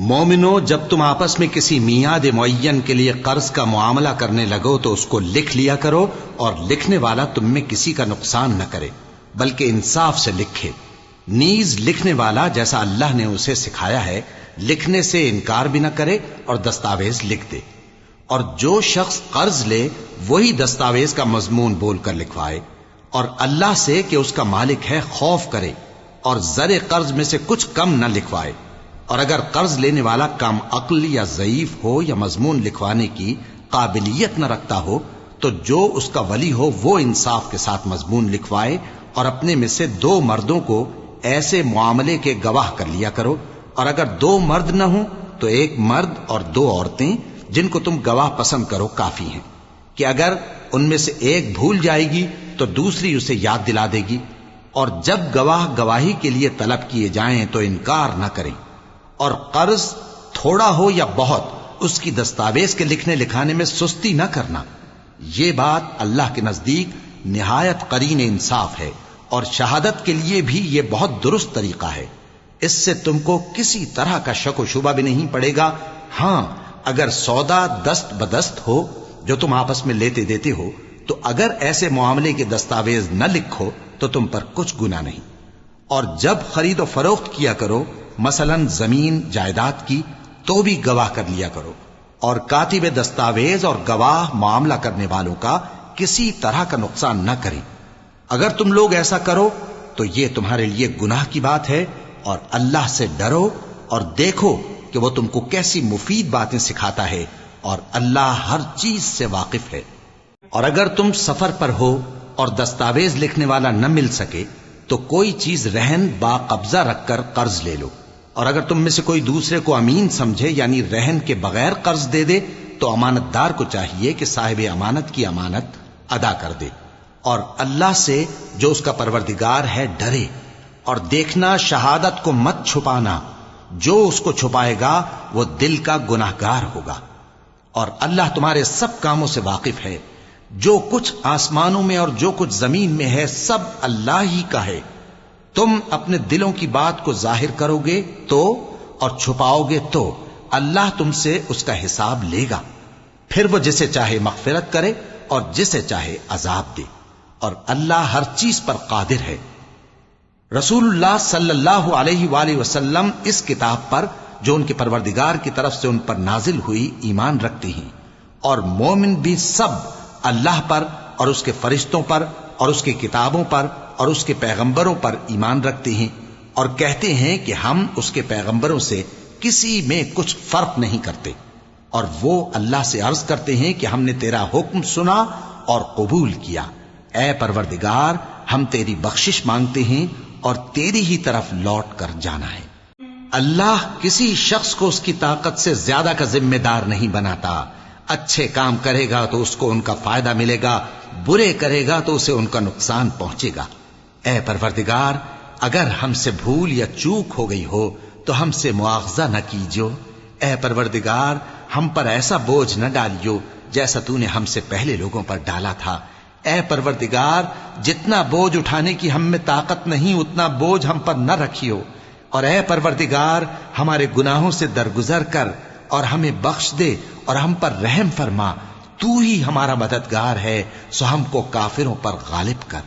مومنو، جب تم آپس میں کسی میعاد معین کے لیے قرض کا معاملہ کرنے لگو تو اس کو لکھ لیا کرو، اور لکھنے والا تم میں کسی کا نقصان نہ کرے بلکہ انصاف سے لکھے۔ نیز لکھنے والا جیسا اللہ نے اسے سکھایا ہے لکھنے سے انکار بھی نہ کرے اور دستاویز لکھ دے، اور جو شخص قرض لے وہی دستاویز کا مضمون بول کر لکھوائے، اور اللہ سے کہ اس کا مالک ہے خوف کرے، اور زر قرض میں سے کچھ کم نہ لکھوائے۔ اور اگر قرض لینے والا کم عقل یا ضعیف ہو یا مضمون لکھوانے کی قابلیت نہ رکھتا ہو تو جو اس کا ولی ہو وہ انصاف کے ساتھ مضمون لکھوائے، اور اپنے میں سے 2 مردوں کو ایسے معاملے کے گواہ کر لیا کرو، اور اگر 2 مرد نہ ہوں تو 1 مرد اور 2 عورتیں جن کو تم گواہ پسند کرو کافی ہیں، کہ اگر ان میں سے ایک بھول جائے گی تو دوسری اسے یاد دلا دے گی۔ اور جب گواہ گواہی کے لیے طلب کیے جائیں تو انکار نہ کریں، اور قرض تھوڑا ہو یا بہت اس کی دستاویز کے لکھنے لکھانے میں سستی نہ کرنا۔ یہ بات اللہ کے نزدیک نہایت قرین انصاف ہے، اور شہادت کے لیے بھی یہ بہت درست طریقہ ہے۔ اس سے تم کو کسی طرح کا شک و شبہ بھی نہیں پڑے گا۔ ہاں، اگر سودا دست بدست ہو جو تم آپس میں لیتے دیتے ہو تو اگر ایسے معاملے کے دستاویز نہ لکھو تو تم پر کچھ گناہ نہیں۔ اور جب خرید و فروخت کیا کرو، مثلا زمین جائیداد کی، تو بھی گواہ کر لیا کرو، اور کاتب دستاویز اور گواہ معاملہ کرنے والوں کا کسی طرح کا نقصان نہ کریں۔ اگر تم لوگ ایسا کرو تو یہ تمہارے لیے گناہ کی بات ہے، اور اللہ سے ڈرو اور دیکھو کہ وہ تم کو کیسی مفید باتیں سکھاتا ہے، اور اللہ ہر چیز سے واقف ہے۔ اور اگر تم سفر پر ہو اور دستاویز لکھنے والا نہ مل سکے تو کوئی چیز رہن با قبضہ رکھ کر قرض لے لو، اور اگر تم میں سے کوئی دوسرے کو امین سمجھے یعنی رہن کے بغیر قرض دے دے تو امانت دار کو چاہیے کہ صاحب امانت کی امانت ادا کر دے، اور اللہ سے جو اس کا پروردگار ہے ڈرے، اور دیکھنا شہادت کو مت چھپانا، جو اس کو چھپائے گا وہ دل کا گناہگار ہوگا۔ اور اللہ تمہارے سب کاموں سے واقف ہے، جو کچھ آسمانوں میں اور جو کچھ زمین میں ہے سب اللہ ہی کا ہے۔ تم اپنے دلوں کی بات کو ظاہر کرو گے تو اور چھپاؤ گے تو اللہ تم سے اس کا حساب لے گا، پھر وہ جسے چاہے مغفرت کرے اور جسے چاہے عذاب دے، اور اللہ ہر چیز پر قادر ہے۔ رسول اللہ صلی اللہ علیہ وآلہ وسلم اس کتاب پر جو ان کے پروردگار کی طرف سے ان پر نازل ہوئی ایمان رکھتے ہیں، اور مومن بھی سب اللہ پر اور اس کے فرشتوں پر اور اس کی کتابوں پر اور اس کے پیغمبروں پر ایمان رکھتے ہیں، اور کہتے ہیں کہ ہم اس کے پیغمبروں سے کسی میں کچھ فرق نہیں کرتے، اور وہ اللہ سے عرض کرتے ہیں کہ ہم نے تیرا حکم سنا اور قبول کیا۔ اے پروردگار، ہم تیری بخشش مانگتے ہیں اور تیری ہی طرف لوٹ کر جانا ہے۔ اللہ کسی شخص کو اس کی طاقت سے زیادہ کا ذمہ دار نہیں بناتا۔ اچھے کام کرے گا تو اس کو ان کا فائدہ ملے گا، برے کرے گا تو اسے ان کا نقصان پہنچے گا۔ اے پروردگار، اگر ہم سے بھول یا چوک ہو گئی ہو تو ہم سے مواخذہ نہ کیجو۔ اے پروردگار، ہم پر ایسا بوجھ نہ ڈالیو جیسا تو نے ہم سے پہلے لوگوں پر ڈالا تھا۔ اے پروردگار، جتنا بوجھ اٹھانے کی ہم میں طاقت نہیں اتنا بوجھ ہم پر نہ رکھیو، اور اے پروردگار، ہمارے گناہوں سے درگزر کر اور ہمیں بخش دے اور ہم پر رحم فرما۔ تو ہی ہمارا مددگار ہے، سو ہم کو کافروں پر غالب کر۔